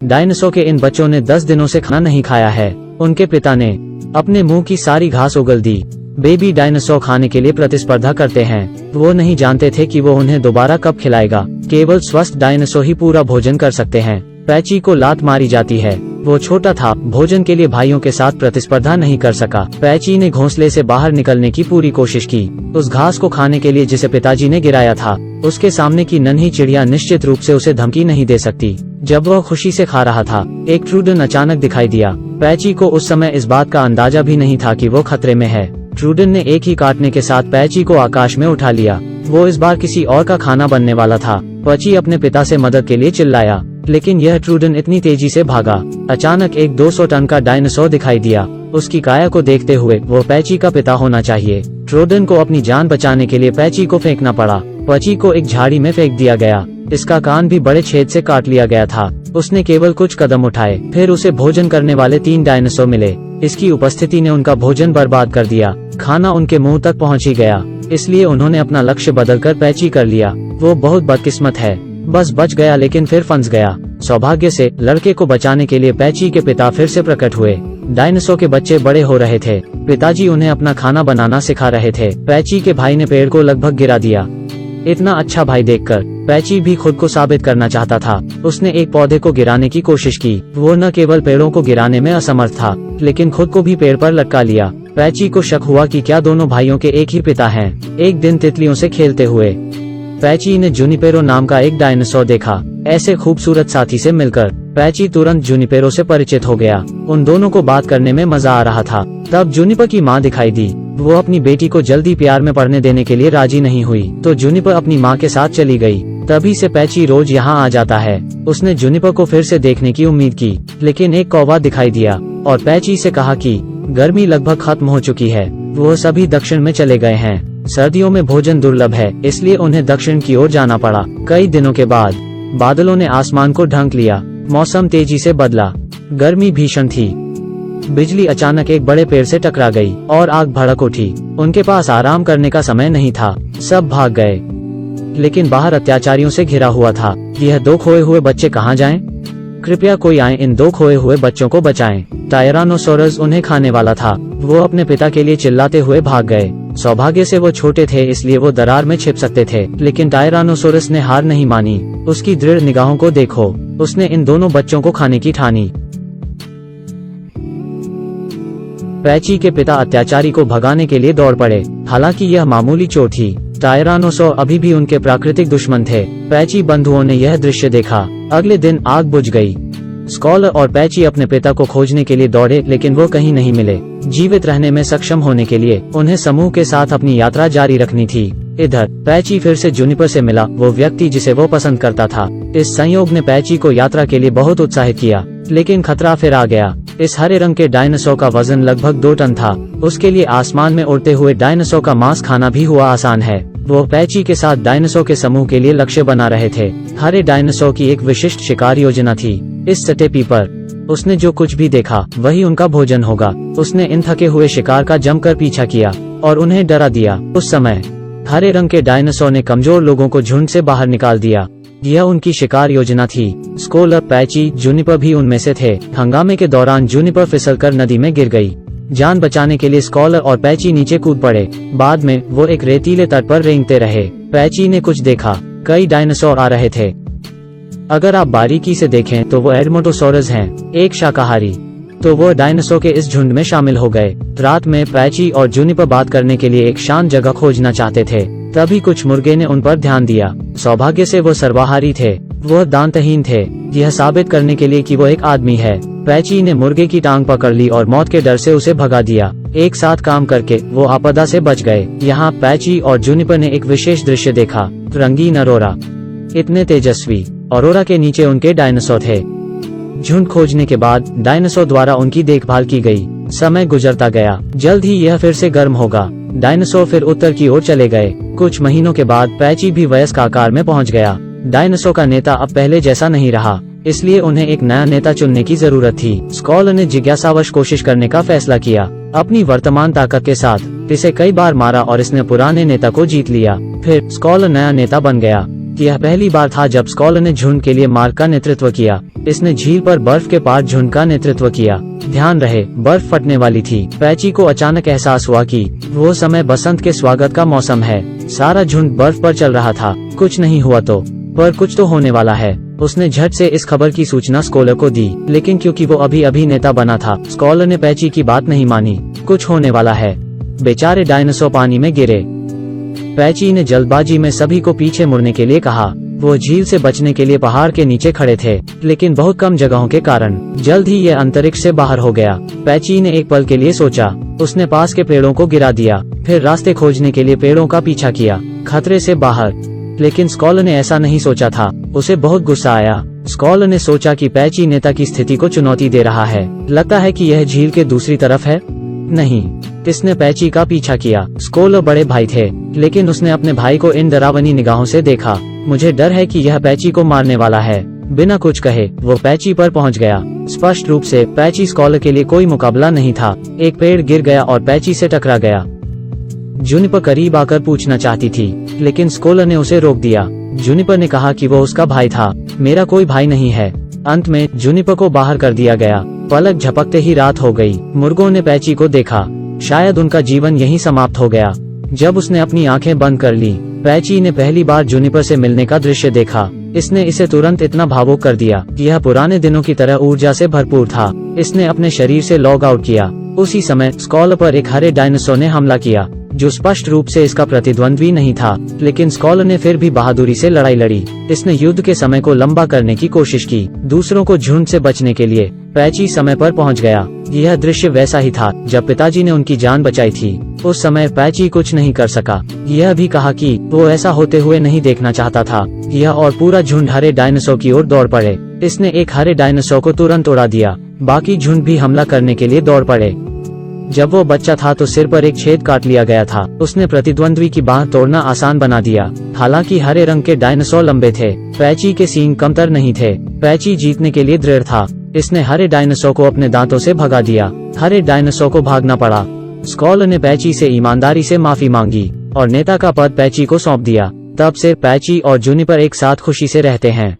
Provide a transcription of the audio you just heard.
Dinosaur के इन बच्चों ने 10 दिनों से खाना नहीं खाया है। उनके पिता ने अपने मुंह की सारी घास उगल दी। बेबी डायनासोर खाने के लिए प्रतिस्पर्धा करते हैं। वो नहीं जानते थे कि वो उन्हें दोबारा कब खिलाएगा। केवल स्वस्थ डायनासोर ही पूरा भोजन कर सकते हैं। पैची को लात मारी जाती है। वो छोटा था, भोजन के लिए भाइयों के साथ प्रतिस्पर्धा नहीं कर सका। पैची ने घोंसले से बाहर निकलने की पूरी कोशिश की, उस घास को खाने के लिए जिसे पिताजी ने गिराया था। उसके सामने की नन्ही चिड़िया निश्चित रूप से उसे धमकी नहीं दे सकती। जब वह खुशी से खा रहा था, एक ट्रूडन अचानक दिखाई दिया। पैची को उस समय इस बात का अंदाजा भी नहीं था कि वो खतरे में है। ट्रूडन ने एक ही काटने के साथ पैची को आकाश में उठा लिया। वो इस बार किसी और का खाना बनने वाला था। पैची अपने पिता से मदद के लिए चिल्लाया, लेकिन यह ट्रूडन इतनी तेजी से भागा। अचानक एक 200 टन का डायनासोर दिखाई दिया। उसकी काया को देखते हुए वो पैची का पिता होना चाहिए। ट्रूडन को अपनी जान बचाने के लिए पैची को फेंकना पड़ा। पैची को एक झाड़ी में फेंक दिया गया। इसका कान भी बड़े छेद से काट लिया गया था। उसने केवल कुछ कदम उठाए, फिर उसे भोजन करने वाले 3 डायनासोर मिले। इसकी उपस्थिति ने उनका भोजन बर्बाद कर दिया। खाना उनके मुंह तक पहुंच ही गया, इसलिए उन्होंने अपना लक्ष्य बदलकर पैची कर लिया। वो बहुत बदकिस्मत है, बस बच गया लेकिन फिर फंस गया। सौभाग्य से लड़के को बचाने के लिए पैची के पिता फिर से प्रकट हुए। डायनासोर के बच्चे बड़े हो रहे थे। पिताजी उन्हें अपना खाना बनाना सिखा रहे थे। पैची के भाई ने पेड़ को लगभग गिरा दिया। इतना अच्छा भाई देखकर पैची भी खुद को साबित करना चाहता था। उसने एक पौधे को गिराने की कोशिश की। वो न केवल पेड़ों को गिराने में असमर्थ था, लेकिन खुद को भी पेड़ पर लटका लिया। पैची को शक हुआ कि क्या दोनों भाइयों के एक ही पिता हैं। एक दिन तितलियों से खेलते हुए पैची ने जुनिपेरो नाम का एक डायनासोर देखा। ऐसे खूबसूरत साथी से मिलकर पैची तुरंत जुनिपेरो से परिचित हो गया। उन दोनों को बात करने में मजा आ रहा था। तब जुनिपर की माँ दिखाई दी। वो अपनी बेटी को जल्दी प्यार में पढ़ने देने के लिए राजी नहीं हुई, तो जुनिपर अपनी माँ के साथ चली गई। तभी से पैची रोज यहाँ आ जाता है। उसने जुनिपर को फिर से देखने की उम्मीद की, लेकिन एक कौवा दिखाई दिया और पैची से कहा कि गर्मी लगभग खत्म हो चुकी है। वो सभी दक्षिण में चले गए हैं। सर्दियों में भोजन दुर्लभ है, इसलिए उन्हें दक्षिण की ओर जाना पड़ा। कई दिनों के बाद बादलों ने आसमान को ढक लिया। मौसम तेजी से बदला। गर्मी भीषण थी। बिजली अचानक एक बड़े पेड़ से टकरा गई और आग भड़क उठी। उनके पास आराम करने का समय नहीं था। सब भाग गए, लेकिन बाहर अत्याचारियों से घिरा हुआ था। यह 2 खोए हुए बच्चे कहाँ जाएं? कृपया कोई आए इन 2 खोए हुए बच्चों को बचाएं। टायरानोसोरस उन्हें खाने वाला था। वो अपने पिता के लिए चिल्लाते हुए भाग गए। सौभाग्य से वो छोटे थे, इसलिए वो दरार में छिप सकते थे, लेकिन टायरानोसोरस ने हार नहीं मानी। उसकी दृढ़ निगाहों को देखो। उसने इन दोनों बच्चों को खाने की ठानी। पैची के पिता अत्याचारी को भगाने के लिए दौड़ पड़े। हालांकि यह मामूली चोट थी। टायरानोसोर अभी भी उनके प्राकृतिक दुश्मन थे। पैची बंधुओं ने यह दृश्य देखा। अगले दिन आग बुझ गई। स्कॉलर और पैची अपने पिता को खोजने के लिए दौड़े, लेकिन वो कहीं नहीं मिले। जीवित रहने में सक्षम होने के लिए उन्हें समूह के साथ अपनी यात्रा जारी रखनी थी। इधर पैची फिर से जुनिपर से मिला, वो व्यक्ति जिसे वो पसंद करता था। इस संयोग ने पैची को यात्रा के लिए बहुत उत्साहित किया, लेकिन खतरा फिर आ गया। इस हरे रंग के डायनासोर का वजन लगभग 2 टन था। उसके लिए आसमान में उड़ते हुए डायनासोर का मांस खाना भी हुआ आसान है। वो पैची के साथ डायनासोर के समूह के लिए लक्ष्य बना रहे थे। हरे डायनासोर की एक विशिष्ट शिकार योजना थी। इस स्टेपी पर उसने जो कुछ भी देखा वही उनका भोजन होगा। उसने इन थके हुए शिकार का जमकर पीछा किया और उन्हें डरा दिया। उस समय हरे रंग के डायनासोर ने कमजोर लोगों को झुंड से बाहर निकाल दिया। यह उनकी शिकार योजना थी। स्कॉलर, पैची, जुनिपर भी उनमें से थे। हंगामे के दौरान जुनिपर फिसलकर नदी में गिर गई। जान बचाने के लिए स्कॉलर और पैची नीचे कूद पड़े। बाद में वो एक रेतीले तट पर रेंगते रहे। पैची ने कुछ देखा। कई डायनासोर आ रहे थे। अगर आप बारीकी से देखें तो वो एडमोटोसोरस हैं, एक शाकाहारी। तो वो डायनासोर के इस झुंड में शामिल हो गए। रात में पैची और जुनिपर बात करने के लिए एक शांत जगह खोजना चाहते थे। तभी कुछ मुर्गे ने उन पर ध्यान दिया। सौभाग्य से वो सर्वाहारी थे। वो दांतहीन थे, यह साबित करने के लिए कि वो एक आदमी है। पैची ने मुर्गे की टांग पकड़ ली और मौत के डर से उसे भगा दिया। एक साथ काम करके वो आपदा से बच गए। यहाँ पैची और जुनिपर ने एक विशेष दृश्य देखा। रंगीन अरोरा। इतने तेजस्वी। अरोरा के नीचे उनके डायनासोर थे। झुंड खोजने के बाद डायनासोर द्वारा उनकी देखभाल की गई। समय गुजरता गया। जल्द ही यह फिर से गर्म होगा। डायनासोर फिर उत्तर की ओर चले गए। कुछ महीनों के बाद पैची भी वयस्क आकार में पहुंच गया। डायनासोर का नेता अब पहले जैसा नहीं रहा, इसलिए उन्हें एक नया नेता चुनने की जरूरत थी। स्कॉलर ने जिज्ञासावश कोशिश करने का फैसला किया। अपनी वर्तमान ताकत के साथ इसे कई बार मारा और इसने पुराने नेता को जीत लिया। फिर स्कॉलर नया नेता बन गया। यह पहली बार था जब स्कॉलर ने झुंड के लिए मार्ग का नेतृत्व किया। इसने झील पर बर्फ के पार झुंड का नेतृत्व किया। ध्यान रहे, बर्फ फटने वाली थी। पैची को अचानक एहसास हुआ कि वो समय बसंत के स्वागत का मौसम है। सारा झुंड बर्फ पर चल रहा था। कुछ नहीं हुआ तो, पर कुछ तो होने वाला है। उसने झट से इस खबर की सूचना स्कॉलर को दी, लेकिन क्योंकि वो अभी नेता बना था, स्कॉलर ने पैची की बात नहीं मानी। कुछ होने वाला है। बेचारे डायनासोर पानी में गिरे। पैची ने जल्दबाजी में सभी को पीछे मुड़ने के लिए कहा। वो झील से बचने के लिए पहाड़ के नीचे खड़े थे, लेकिन बहुत कम जगहों के कारण जल्द ही ये अंतरिक्ष से बाहर हो गया। पैची ने एक पल के लिए सोचा। उसने पास के पेड़ों को गिरा दिया, फिर रास्ते खोजने के लिए पेड़ों का पीछा किया, खतरे से बाहर। लेकिन स्कॉलर ने ऐसा नहीं सोचा था। उसे बहुत गुस्सा आया। स्कॉलर ने सोचा कि पैची नेता की स्थिति को चुनौती दे रहा है। लगता है कि यह झील के दूसरी तरफ है। नहीं, इसने पैची का पीछा किया। स्कॉलर बड़े भाई थे, लेकिन उसने अपने भाई को इन डरावनी निगाहों से देखा। मुझे डर है कि यह पैची को मारने वाला है। बिना कुछ कहे वो पैची पर पहुंच गया। स्पष्ट रूप से पैची स्कॉलर के लिए कोई मुकाबला नहीं था। एक पेड़ गिर गया और पैची से टकरा गया। जूनिपर करीब आकर पूछना चाहती थी, लेकिन स्कॉलर ने उसे रोक दिया। जूनिपर ने कहा कि वो उसका भाई था। मेरा कोई भाई नहीं है। अंत में जूनिपर को बाहर कर दिया गया। पलक झपकते ही रात हो गई। मुर्गों ने पैची को देखा। शायद उनका जीवन यहीं समाप्त हो गया। जब उसने अपनी आंखें बंद कर ली, पैची ने पहली बार जूनिपर से मिलने का दृश्य देखा। इसने इसे तुरंत इतना भावुक कर दिया। यह पुराने दिनों की तरह ऊर्जा से भरपूर था। इसने अपने शरीर से लॉग आउट किया। उसी समय स्कॉलर पर एक हरे डायनासोर ने हमला किया, जो स्पष्ट रूप से इसका प्रतिद्वंद्वी नहीं था। लेकिन स्कॉलर ने फिर भी बहादुरी से लड़ाई लड़ी। इसने युद्ध के समय को लंबा करने की कोशिश की, दूसरों को झुंड से बचने के लिए। पैची समय पर पहुंच गया। यह दृश्य वैसा ही था जब पिताजी ने उनकी जान बचाई थी। उस समय पैची कुछ नहीं कर सका। यह भी कहा कि वो ऐसा होते हुए नहीं देखना चाहता था। यह और पूरा झुंड हरे डायनासोर की ओर दौड़ पड़े। इसने एक हरे डायनासोर को तुरंत उड़ा दिया। बाकी झुंड भी हमला करने के लिए दौड़ पड़े। जब वो बच्चा था तो सिर पर एक छेद काट लिया गया था। उसने प्रतिद्वंद्वी की बाह तोड़ना आसान बना दिया। हालांकि हरे रंग के डायनासोर लंबे थे, पैची के सींग कमतर नहीं थे। पैची जीतने के लिए दृढ़ था। इसने हरे डायनासोर को अपने दांतों से भगा दिया। हरे डायनासोर को भागना पड़ा। स्कॉलर ने पैची से ईमानदारी से माफी मांगी और नेता का पद पैची को सौंप दिया। तब से पैची और जूनिपर एक साथ खुशी से रहते हैं।